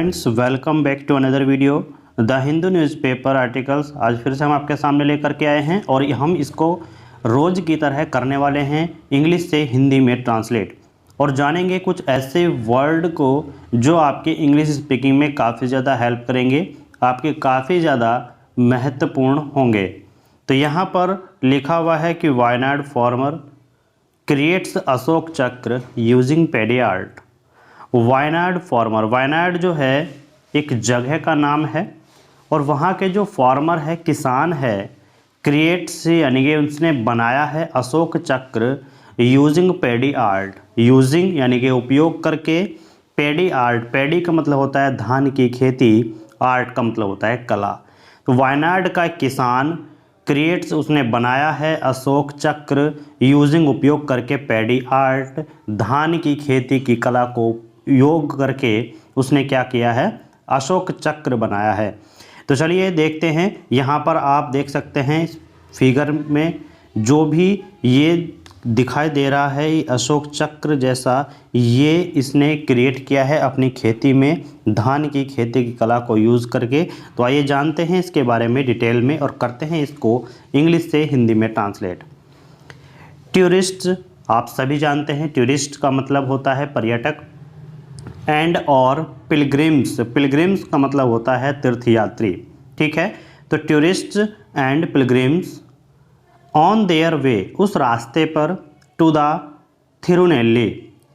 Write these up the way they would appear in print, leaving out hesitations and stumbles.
Friends, welcome back to another video the Hindu newspaper articles. आज फिर से हम आपके सामने लेकर के आए हैं और हम इसको रोज़ की तरह करने वाले हैं इंग्लिश से हिंदी में ट्रांसलेट, और जानेंगे कुछ ऐसे वर्ड को जो आपके इंग्लिश स्पीकिंग में काफ़ी ज़्यादा हेल्प करेंगे, आपके काफ़ी ज़्यादा महत्वपूर्ण होंगे। तो यहाँ पर लिखा हुआ है कि वायनाड फार्मर क्रिएट्स अशोक चक्र यूजिंग पेडी आर्ट। वायनाड फार्मर, वायनाड जो है एक जगह का नाम है और वहाँ के जो फार्मर है, किसान है, क्रिएट्स यानी कि उसने बनाया है अशोक चक्र यूजिंग पेडी आर्ट। यूजिंग यानी कि उपयोग करके, पेडी आर्ट, पेडी का मतलब होता है धान की खेती, आर्ट का मतलब होता है कला। तो वायनाड का किसान क्रिएट्स, उसने बनाया है अशोक चक्र यूजिंग उपयोग करके पेडी आर्ट, धान की खेती की कला को योग करके उसने क्या किया है, अशोक चक्र बनाया है। तो चलिए देखते हैं। यहाँ पर आप देख सकते हैं फिगर में जो भी ये दिखाई दे रहा है, ये अशोक चक्र जैसा ये इसने क्रिएट किया है अपनी खेती में, धान की खेती की कला को यूज़ करके। तो आइए जानते हैं इसके बारे में डिटेल में और करते हैं इसको इंग्लिश से हिंदी में ट्रांसलेट। टूरिस्ट, आप सभी जानते हैं टूरिस्ट का मतलब होता है पर्यटक। एंड और पिलग्रिम्स, पिलग्रिम्स का मतलब होता है तीर्थयात्री। ठीक है, तो tourist and pilgrims on their way, उस रास्ते पर, टू द थिरुनेल्ली,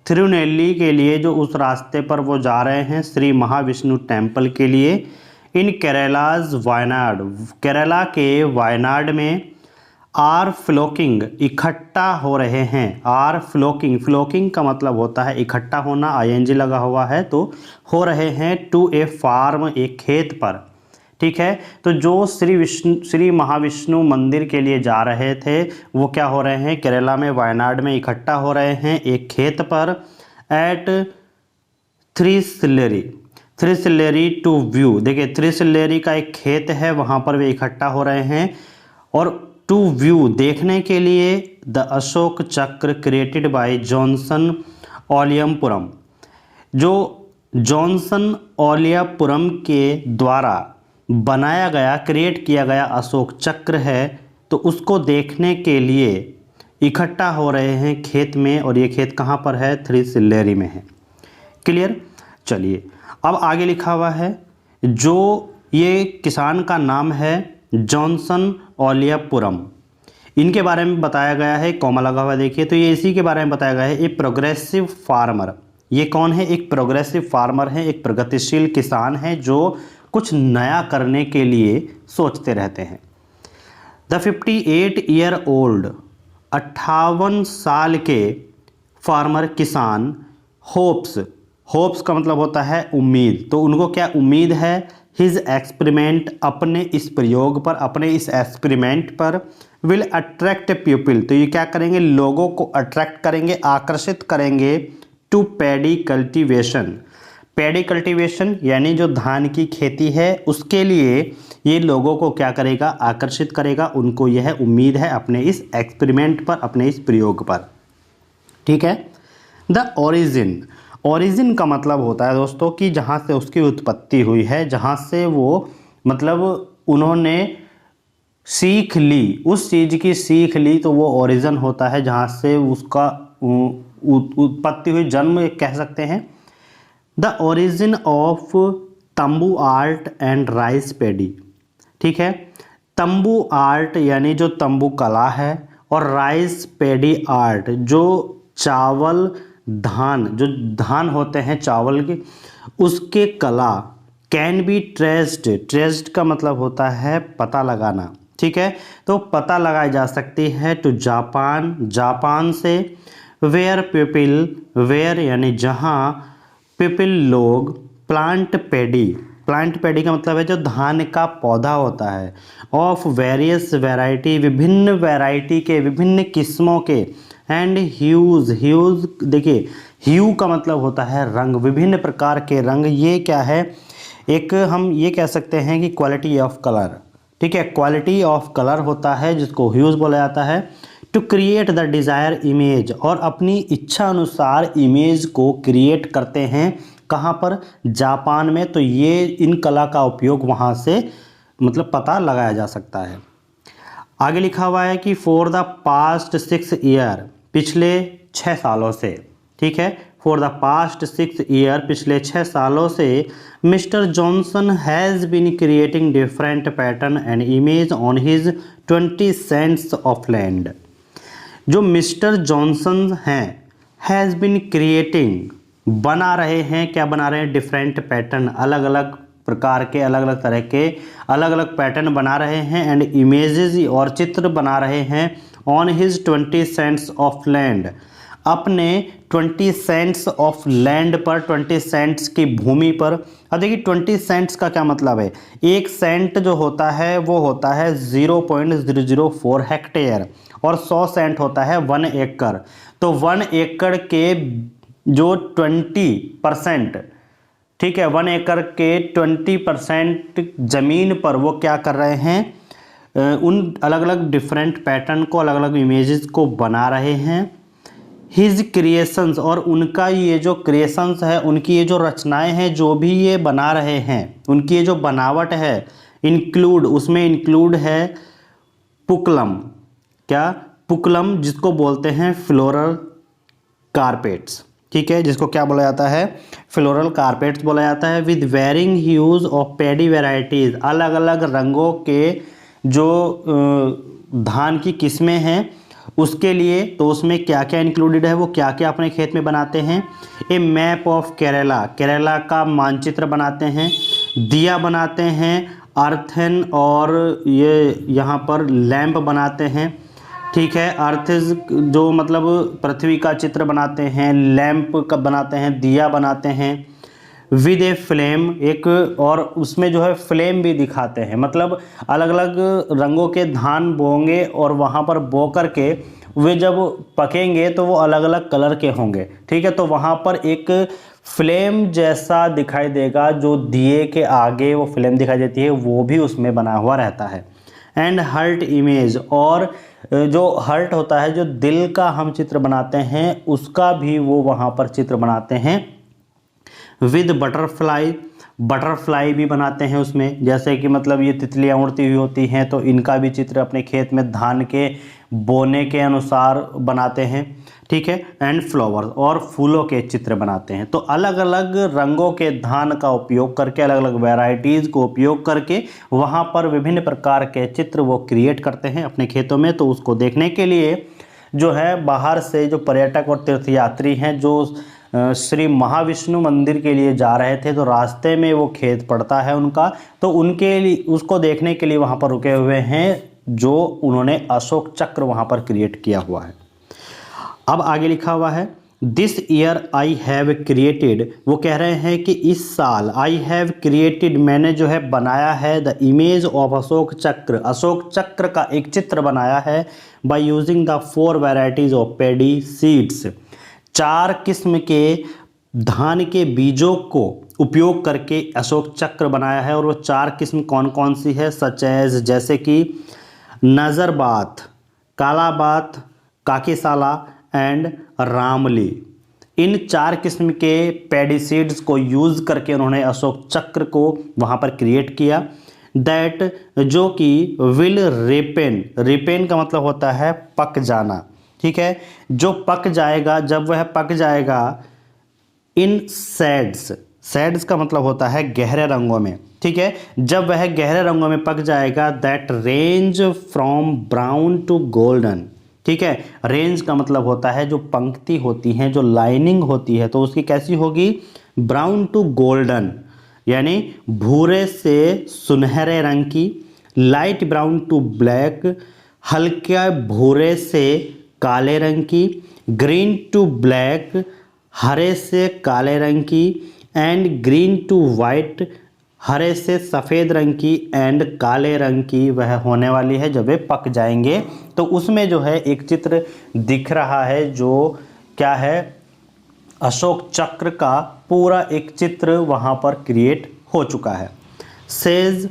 थिरुनेल्ली के लिए जो उस रास्ते पर वो जा रहे हैं, श्री महाविष्णु टेम्पल के लिए। इन केरलाज वायनाड, केरला के वायनाड में, आर फ्लोकिंग, इकट्ठा हो रहे हैं। आर फ्लोकिंग, फ्लोकिंग का मतलब होता है इकट्ठा होना, आईएनजी लगा हुआ है तो हो रहे हैं, टू ए फार्म, एक खेत पर। ठीक है, तो जो श्री महाविष्णु मंदिर के लिए जा रहे थे वो क्या हो रहे हैं, केरला में वायनाड में इकट्ठा हो रहे हैं एक खेत पर। एट थ्रीसिल्लेरी, थ्रीसिल्लेरी टू व्यू, देखिए थ्रीसिल्लेरी का एक खेत है, वहाँ पर वे इकट्ठा हो रहे हैं। और टू व्यू, देखने के लिए, द अशोक चक्र क्रिएटेड बाय जॉनसन ओलियमपुरम, जो जॉनसन ओलियमपुरम के द्वारा बनाया गया, क्रिएट किया गया अशोक चक्र है, तो उसको देखने के लिए इकट्ठा हो रहे हैं खेत में। और ये खेत कहाँ पर है, थ्रीसिल्लेरी में है। क्लियर। चलिए अब आगे लिखा हुआ है, जो ये किसान का नाम है जॉनसन ओलियमपुरम, इनके बारे में बताया गया है, कॉमा लगा हुआ देखिए, तो ये इसी के बारे में बताया गया है। ए प्रोग्रेसिव फार्मर, ये कौन है, एक प्रोग्रेसिव फार्मर है, एक प्रगतिशील किसान है जो कुछ नया करने के लिए सोचते रहते हैं। द 58 ईयर ओल्ड, 58 साल के फार्मर किसान, होप्स, होप्स का मतलब होता है उम्मीद, तो उनको क्या उम्मीद है, हिज एक्सपेरिमेंट, अपने इस प्रयोग पर, अपने इस एक्सपेरिमेंट पर, विल अट्रैक्ट पीपल, तो ये क्या करेंगे, लोगों को अट्रैक्ट करेंगे, आकर्षित करेंगे, to paddy cultivation, paddy cultivation यानी जो धान की खेती है उसके लिए ये लोगों को क्या करेगा, आकर्षित करेगा, उनको यह उम्मीद है अपने इस एक्सपेरिमेंट पर, अपने इस प्रयोग पर। ठीक है। द ओरिजिन, ओरिजिन का मतलब होता है दोस्तों कि जहाँ से उसकी उत्पत्ति हुई है, जहाँ से वो मतलब उन्होंने सीख ली, उस चीज़ की सीख ली, तो वो ओरिजिन होता है जहाँ से उसका उत्पत्ति हुई, जन्म कह सकते हैं। द ओरिजिन ऑफ तंबू आर्ट एंड राइस पेडी। ठीक है, तंबू आर्ट यानी जो तंबू कला है, और राइस पेडी आर्ट जो चावल धान, जो धान होते हैं चावल के, उसके कला, कैन बी ट्रेस्ड, ट्रेस्ड का मतलब होता है पता लगाना। ठीक है, तो पता लगाई जा सकती है टू जापान, जापान से। वेयर पीपल, वेयर यानी जहाँ, पीपल लोग, प्लांट पेडी, प्लांट पेडी का मतलब है जो धान का पौधा होता है, ऑफ वेरियस वैरायटी, विभिन्न वैरायटी के, विभिन्न किस्मों के, एंड ह्यूज, ह्यूज देखिए ह्यू का मतलब होता है रंग, विभिन्न प्रकार के रंग। ये क्या है, एक हम ये कह सकते हैं कि क्वालिटी ऑफ कलर। ठीक है, क्वालिटी ऑफ कलर होता है जिसको ह्यूज बोला जाता है। To create the desire image, और अपनी इच्छा अनुसार इमेज को क्रिएट करते हैं, कहाँ पर, जापान में। तो ये इन कला का उपयोग वहाँ से मतलब पता लगाया जा सकता है। आगे लिखा हुआ है कि फॉर द पास्ट 6 ईयर, पिछले 6 सालों से, ठीक है, फॉर द पास्ट 6 ईयर, पिछले 6 सालों से mister Johnson has been creating different pattern and image on his 20 cents of land. जो मिस्टर जॉनसन हैं, हैज़ बीन क्रिएटिंग, बना रहे हैं, क्या बना रहे हैं, डिफरेंट पैटर्न, अलग अलग प्रकार के, अलग अलग तरह के अलग अलग पैटर्न बना रहे हैं, एंड इमेजेस और चित्र बना रहे हैं on his 20 cents of land, अपने 20 सेंट्स ऑफ लैंड पर, 20 सेंट्स की भूमि पर। अब देखिए 20 सेंट्स का क्या मतलब है, एक सेंट जो होता है वो होता है 0.004 हेक्टेयर और 100 सेंट होता है 1 एकड़। तो 1 एकड़ के जो 20%, ठीक है, 1 एकड़ के 20% ज़मीन पर वो क्या कर रहे हैं, उन अलग अलग डिफरेंट पैटर्न को, अलग अलग इमेजेस को बना रहे हैं। हिज क्रिएशंस, और उनका ये जो क्रिएशंस है, उनकी ये जो रचनाएं हैं, जो भी ये बना रहे हैं, उनकी ये जो बनावट है, इंक्लूड, उसमें इंक्लूड है पुक्कलम, क्या, पुक्कलम, जिसको बोलते हैं फ्लोरल कारपेट्स, ठीक है, जिसको क्या बोला जाता है, फ्लोरल कारपेट्स बोला जाता है। With varying hues of paddy varieties, अलग अलग रंगों के जो धान की किस्में हैं उसके लिए, तो उसमें क्या क्या इंक्लूडेड है, वो क्या क्या अपने खेत में बनाते हैं। ए मैप ऑफ केरला, केरला का मानचित्र बनाते हैं, दिया बनाते हैं, अर्थन, और ये यहाँ पर लैंप बनाते हैं, ठीक है, अर्थ जो मतलब पृथ्वी का चित्र बनाते हैं, लैंप का बनाते हैं, दिया बनाते हैं, विद ए फ्लेम, एक, और उसमें जो है फ्लेम भी दिखाते हैं, मतलब अलग अलग रंगों के धान बोएंगे और वहाँ पर बो करके वे जब पकेंगे तो वो अलग अलग कलर के होंगे, ठीक है, तो वहाँ पर एक फ्लेम जैसा दिखाई देगा, जो दिए के आगे वो फ्लेम दिखाई देती है, वो भी उसमें बना हुआ रहता है। एंड हर्ट इमेज, और जो हर्ट होता है, जो दिल का हम चित्र बनाते हैं, उसका भी वो वहाँ पर चित्र बनाते हैं। विद बटरफ्लाई, बटरफ्लाई भी बनाते हैं उसमें, जैसे कि मतलब ये तितलियाँ उड़ती हुई होती हैं, तो इनका भी चित्र अपने खेत में धान के बोने के अनुसार बनाते हैं, ठीक है। एंड फ्लावर्स, और फूलों के चित्र बनाते हैं। तो अलग अलग रंगों के धान का उपयोग करके, अलग अलग वैरायटीज़ को उपयोग करके वहाँ पर विभिन्न प्रकार के चित्र वो क्रिएट करते हैं अपने खेतों में। तो उसको देखने के लिए जो है बाहर से जो पर्यटक और तीर्थयात्री हैं, जो श्री महाविष्णु मंदिर के लिए जा रहे थे, तो रास्ते में वो खेत पड़ता है उनका, तो उनके लिए, उसको देखने के लिए वहाँ पर रुके हुए हैं, जो उन्होंने अशोक चक्र वहाँ पर क्रिएट किया हुआ है। अब आगे लिखा हुआ है this year I have created, वो कह रहे हैं कि इस साल आई हैव क्रिएटेड, मैंने जो है बनाया है, द इमेज ऑफ अशोक चक्र, अशोक चक्र का एक चित्र बनाया है, by using the 4 varieties of paddy seeds, 4 किस्म के धान के बीजों को उपयोग करके अशोक चक्र बनाया है। और वो 4 किस्म कौन कौन सी है, सच एज, जैसे कि नज़रबात, कालाबात, काकीसाला एंड रामली। इन 4 किस्म के पैडी सीड्स को यूज़ करके उन्होंने अशोक चक्र को वहाँ पर क्रिएट किया। दैट, जो कि विल रिपेन, रिपेन का मतलब होता है पक जाना, ठीक है, जो पक जाएगा, जब वह पक जाएगा, इन सैड्स, सैड्स का मतलब होता है गहरे रंगों में, ठीक है, जब वह गहरे रंगों में पक जाएगा, that range from brown to golden, ठीक है, रेंज का मतलब होता है जो पंक्ति होती हैं, जो लाइनिंग होती है, तो उसकी कैसी होगी, ब्राउन टू गोल्डन, यानी भूरे से सुनहरे रंग की, लाइट ब्राउन टू ब्लैक, हल्के भूरे से काले रंग की, ग्रीन टू ब्लैक, हरे से काले रंग की, एंड ग्रीन टू वाइट, हरे से सफ़ेद रंग की, एंड काले रंग की वह होने वाली है जब वे पक जाएंगे। तो उसमें जो है एक चित्र दिख रहा है, जो क्या है, अशोक चक्र का पूरा एक चित्र वहाँ पर क्रिएट हो चुका है। सेज,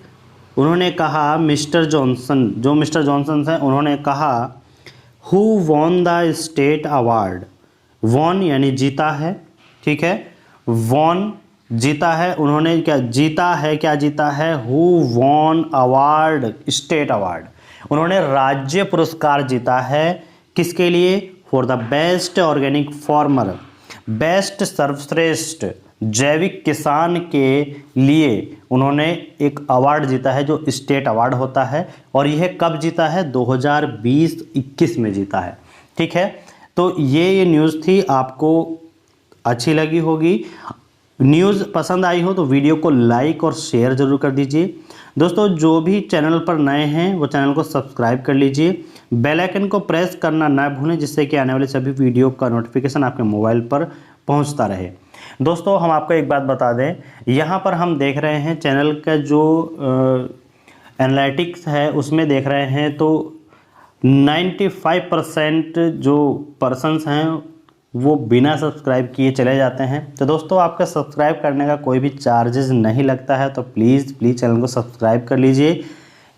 उन्होंने कहा, मिस्टर जॉनसन, जो मिस्टर जॉनसन हैं, उन्होंने कहा, who won the state award, won यानी जीता है, ठीक है, वॉन जीता है उन्होंने, क्या जीता है, क्या जीता है, who won award, state award, उन्होंने राज्य पुरस्कार जीता है। किसके लिए? For the best organic farmer, best सर्वश्रेष्ठ जैविक किसान के लिए उन्होंने एक अवार्ड जीता है जो स्टेट अवार्ड होता है। और यह कब जीता है? 2020-21 में जीता है। ठीक है, तो ये न्यूज़ थी, आपको अच्छी लगी होगी। न्यूज़ पसंद आई हो तो वीडियो को लाइक और शेयर ज़रूर कर दीजिए। दोस्तों जो भी चैनल पर नए हैं वो चैनल को सब्सक्राइब कर लीजिए, बेल आइकन को प्रेस करना ना भूलें, जिससे कि आने वाले सभी वीडियो का नोटिफिकेशन आपके मोबाइल पर पहुंचता रहे। दोस्तों हम आपको एक बात बता दें, यहाँ पर हम देख रहे हैं चैनल का जो एनालिटिक्स है उसमें देख रहे हैं तो 95% जो पर्सन्स हैं वो बिना सब्सक्राइब किए चले जाते हैं। तो दोस्तों आपका सब्सक्राइब करने का कोई भी चार्जेस नहीं लगता है, तो प्लीज़ चैनल को सब्सक्राइब कर लीजिए।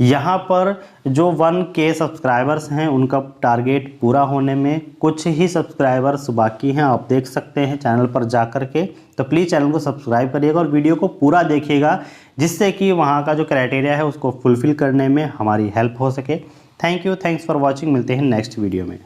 यहाँ पर जो 1K सब्सक्राइबर्स हैं उनका टारगेट पूरा होने में कुछ ही सब्सक्राइबर्स बाकी हैं, आप देख सकते हैं चैनल पर जा कर के। तो प्लीज़ चैनल को सब्सक्राइब करिएगा और वीडियो को पूरा देखिएगा, जिससे कि वहाँ का जो क्राइटेरिया है उसको फुलफ़िल करने में हमारी हेल्प हो सके। Thank you, thanks for watching. मिलते हैं नेक्स्ट वीडियो में।